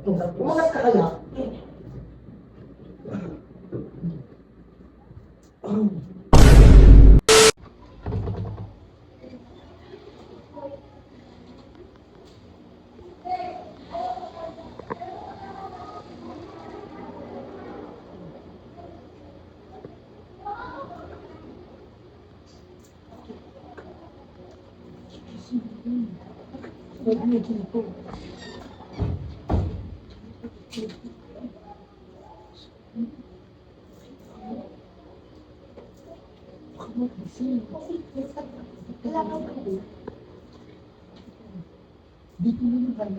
Umangat ka kaya? Dito na lang kayo.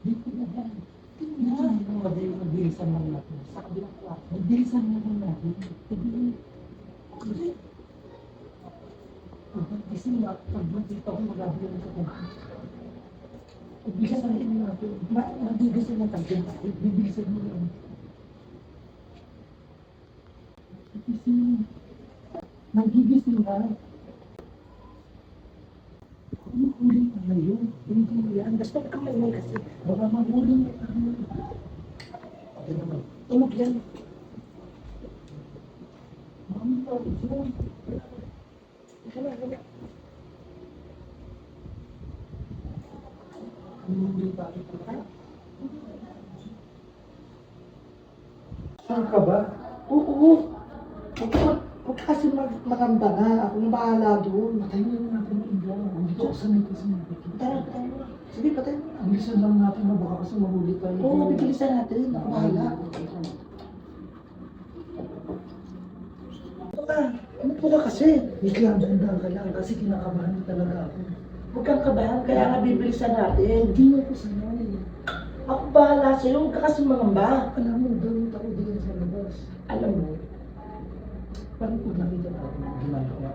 Dito na lang. Mabilisan lang natin. Sa kabilang kwarto. Mabilisan lang natin. Kasi pag-dito ako mag-abilang sa kwarto. Mabilisan lang natin. Mabilisan lang tayo. Mabilisan lang natin. Nagigising ka. Mahuling ka ngayon. Hindi yan. Basta ka maingay kasi. Baka mahuling ka ngayon. Ano naman? Tumog yan. Mami ka. Hala. Hindi pa ito ka? Saan ka ba? Oo. Huwag ka kasi maganda na. Ako na bahala doon. Patayin mo natin yung ibla. Hindi ko sanay kasi natin. Patayin mo. Sige, patayin mo. Bilisan lang natin na baka kasi mahuli tayo. Oo, bibilisan natin. Ako bahala. Ano po ka kasi? Wait lang, bandang ka lang. Kasi kinakabahan talaga ako. Huwag kang kabahan, kaya nga bibilisan natin. Hindi mo ko sanay. Ako bahala sa'yo. Huwag ka kasi mangamba. Alam mo, ganun ako din sa labas. Alam mo, parang kung nakita ko ng ginagawa.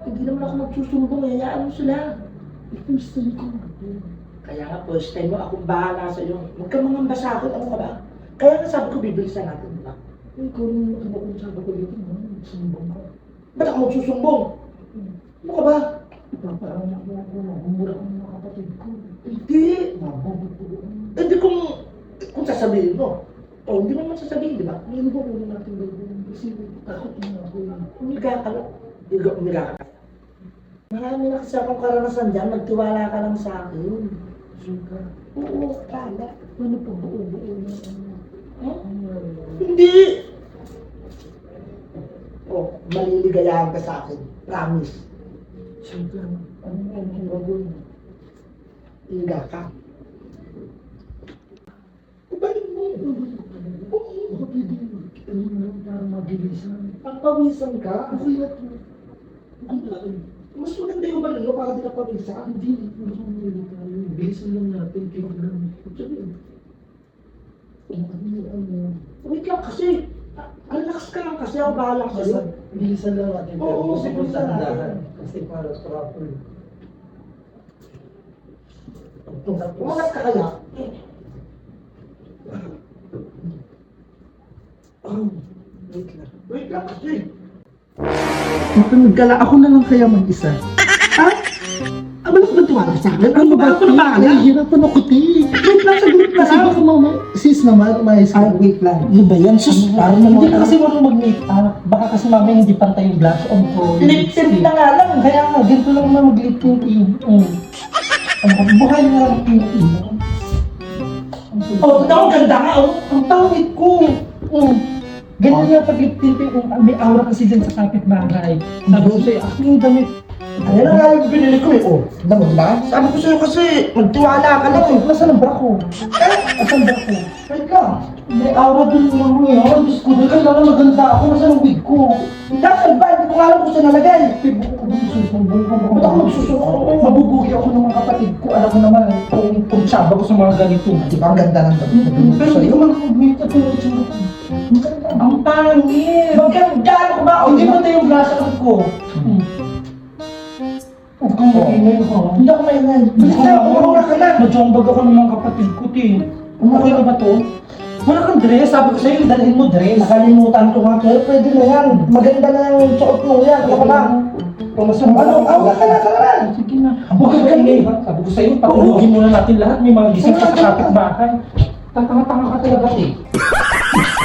Hindi naman ako magsusumbong, hayaan mo sila. First time ko ako. Kaya nga, first time mo, akong bahala sa'yo. Huwag kang mangamba sa akin, ano ka ba? Kaya nga sabi ko, bibilisan natin, di ba? Ikaw rin naman ako kung sabi ko dito, magsusumbong ka. Ba't ako magsusumbong? Ano ka ba? Ipapaanak mo ako, humura ko ng mga kapatid ko. Hindi! Mababutuan. Hindi kung sasabihin mo. O, hindi mo naman sasabihin, di ba? Hindi ko kung natin gagawin kasi takot na ako yun. Umiga ka. Marami na kasi akong karanasan dyan, magtiwala ka lang sa akin. Suga? Oo, kala. Ano pa buo-buo na Hindi! O, maliligayahan ka sa akin. Promise. Suga, ano ang gagawin? Umiga ka. Ibalik mo. Baka pwede para mabilisan. Pagpawisan ka? Mas maganda yung balalo para di ka pawisan. Hindi. Bilisan lang natin. Wait lang kasi. Relax ka lang kasi. Ako bahala sa'yo. Bilisan lang natin. Oo, bilisan natin. Kasi para proper. Umangat ka kaya? Wait lang kasi. Makinig ka lang. Ako na lang kaya mag-isa. Ha? Ano ka ba tuwala sa akin? Ano ba? Ako na bahala? Hirapan ako, ti. Wait lang, saglit na lang. Baka mama, sis naman, umayos ka. Wait lang. Ano ba yan, sis? Hindi ka kasi marunong mag-make up. Baka kasi mama hindi pantay yung blush on ko. Lip tint na nga lang. Kaya nga, ganito lang naman mag-lip tint eh. Buhay nga lang yung oh, ang ganda nga, oh. Ang tawid ko. Ganyan nga pag lip tint kung may aura kasi dyan sa kapitbahay. Sabi ko sa'yo, ako yung damit. Ayan na nga yung binili ko eh. Oh, damit ba? Sabi ko sa'yo kasi, magtiwala ka lang eh. Nasaan ang bra ko? Nasaan ang bra ko? Wait ka. May aura dun yung ano eh. Oh, Diyos ko, kailangan maganda ako. Nasaan ang wig ko? Nasaan ba? Hindi ko nga alam kung saan nalagay. Ba't ako magsusumbong? Mabubugi ako ng mga kapatid ko. Alam ko naman kung saba ko sa mga ganito. Di ba ang ganda ng damit? Pero hindi ko mag-meet at yung itsura ko. Ang pangit! Maganda ko ba? Hindi mo tayo yung blush ko. Huwag kang mag-ingay ko. Hindi ako maingay. Bilis na, umura ka na. Nadyombag ako ng mga kapatid ko, ti. Okay na ba to? Wala kang dress. Sabi ko sa'yo, dalhin mo dress. Nakalimutan ko nga. Pero pwede na yan. Maganda na yung suot mo yan. Ano ka ba? promotion mo. Ano? Awag ka na, tara na. Sige na. Huwag ka maingay ha. Sabi ko sa'yo, patulugin muna natin lahat. May mga gising pa sa kapitbahay. Tatanga-tanga ka talaga eh.